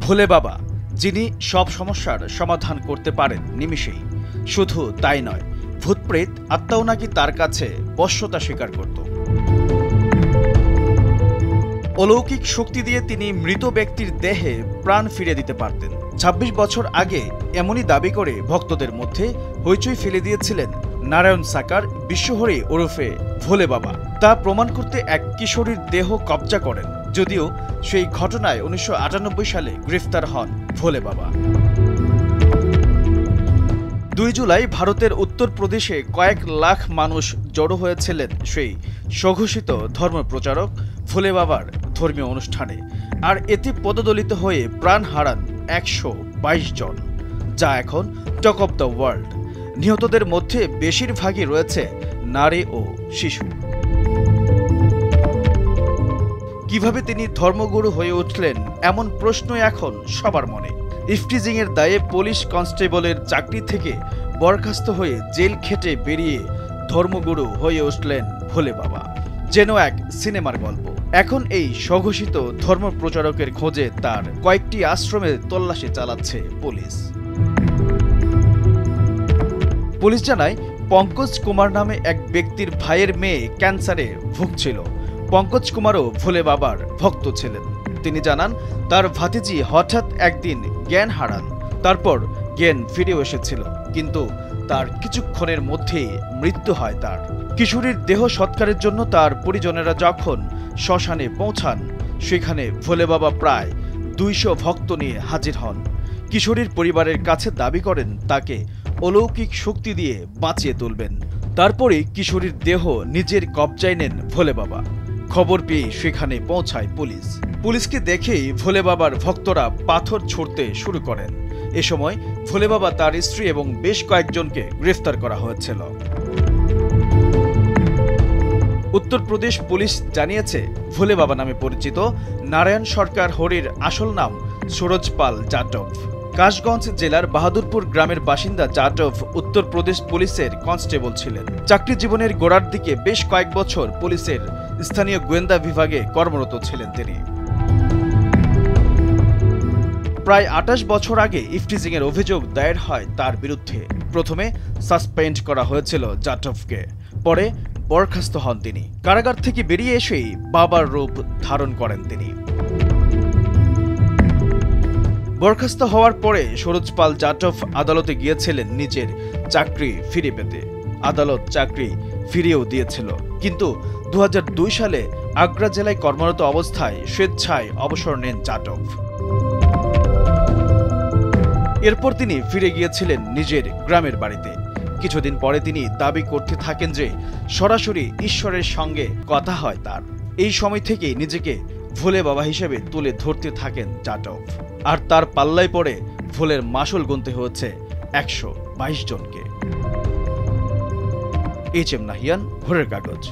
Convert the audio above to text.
ভোলে বাবা, যিনি সব সমস্যার সমাধান করতে পারেন নিমিষেই। শুধু তাই নয়, ভূতপ্রেত আত্মাও নাকি তার কাছে বশ্যতা স্বীকার করত। অলৌকিক শক্তি দিয়ে তিনি মৃত ব্যক্তির দেহে প্রাণ ফিরিয়ে দিতে পারতেন। ২৬ বছর আগে এমনই দাবি করে ভক্তদের মধ্যে হইচই ফেলে দিয়েছিলেন নারায়ণ সাকার বিশ্বহরি ওরফে ভোলে বাবা। তা প্রমাণ করতে এক কিশোরীর দেহ কবজা করেন, যদিও সেই ঘটনায় ১৯৯৮ সালে গ্রেফতার হন ভোলে বাবা। ২ জুলাই ভারতের উত্তরপ্রদেশে কয়েক লাখ মানুষ জড়ো হয়েছিলেন সেই স্বঘোষিত ধর্মপ্রচারক ভোলে বাবার ধর্মীয় অনুষ্ঠানে, আর এতে পদদলিত হয়ে প্রাণ হারান ১২২ জন, যা এখন টক অব দ্য ওয়ার্ল্ড। নিহতদের মধ্যে বেশিরভাগই রয়েছে নারী ও শিশু। কিভাবে তিনি ধর্মগুরু হয়ে উঠলেন, এমন প্রশ্নই এখন সবার মনে। ইফটিজিংয়ের দায়ে পুলিশ কনস্টেবলের চাকরি থেকে বরখাস্ত হয়ে জেল খেটে বেরিয়ে ধর্মগুরু হয়ে উঠলেন ভোলে বাবা, যেন এক সিনেমার গল্প। এখন এই স্বঘোষিত ধর্মপ্রচারকের খোঁজে তার কয়েকটি আশ্রমে তল্লাশি চালাচ্ছে পুলিশ। পুলিশ জানায়, পঙ্কজ কুমার নামে এক ব্যক্তির ভাইয়ের মেয়ে ক্যান্সারে ভুগছিল। পঙ্কজ কুমারও ভোলে বাবার ভক্ত ছিলেন। তিনি জানান, তার ভাতিজি হঠাৎ একদিন জ্ঞান হারান, তারপর জ্ঞান ফিরেও এসেছিল, কিন্তু তার কিছুক্ষণের মধ্যেই মৃত্যু হয় তার। কিশোরীর দেহ সৎকারের জন্য তার পরিজনেরা যখন শ্মশানে পৌঁছান, সেখানে ভোলে বাবা প্রায় ২০০ ভক্ত নিয়ে হাজির হন। কিশোরীর পরিবারের কাছে দাবি করেন তাকে অলৌকিক শক্তি দিয়ে বাঁচিয়ে তুলবেন। তারপরে কিশোরীর দেহ নিজের কবজায় নেন ভোলে বাবা। খবর পেয়ে সেখানে পৌঁছায় পুলিশ। পুলিশকে দেখেই ভোলে বাবার ভক্তরা পাথর ছুঁড়তে শুরু করেন। এ সময় ভোলে বাবা, তার স্ত্রী এবং বেশ কয়েকজনকে গ্রেফতার করা হয়েছিল। উত্তরপ্রদেশ পুলিশ জানিয়েছে, ভোলে বাবা নামে পরিচিত নারায়ণ সরকার হরির আসল নাম সুরজ পাল যাদব। কাশগঞ্জ জেলার বাহাদুরপুর গ্রামের বাসিন্দা যাদব উত্তরপ্রদেশ পুলিশের কনস্টেবল ছিলেন। চাকরি জীবনের গোড়ার দিকে বেশ কয়েক বছর পুলিশের স্থানীয় গোয়েন্দা বিভাগে কর্মরত ছিলেন তিনি। প্রায় ২৮ বছর আগে ইফটিজিংয়ের অভিযোগ দায়ের হয় তার বিরুদ্ধে। প্রথমে সাসপেন্ড করা হয়েছিল যাদবকে, পরে বরখাস্ত হন তিনি। কারাগার থেকে বেরিয়ে এসেই বাবার রূপ ধারণ করেন তিনি। বরখাস্ত হওয়ার পরে সুরজ পাল যাদব আদালতে গিয়েছিলেন নিজের চাকরি ফিরে পেতে। আদালত চাকরি ফিরিয়েও দিয়েছিল, কিন্তু ২০০২ সালে আগ্রা জেলায় কর্মরত অবস্থায় স্বেচ্ছায় অবসর নেন যাদব। এরপর তিনি ফিরে গিয়েছিলেন নিজের গ্রামের বাড়িতে। কিছুদিন পরে তিনি দাবি করতে থাকেন যে সরাসরি ঈশ্বরের সঙ্গে কথা হয় তার। এই সময় থেকেই নিজেকে ভোলে বাবা হিসেবে তুলে ধরতে থাকেন যাদব, আর তার পাল্লায় পড়ে ভোলের মাসুল গুনতে হচ্ছে ১২২ জনকে। এইচ এম নাহিয়ান, ভোরের কাগজ।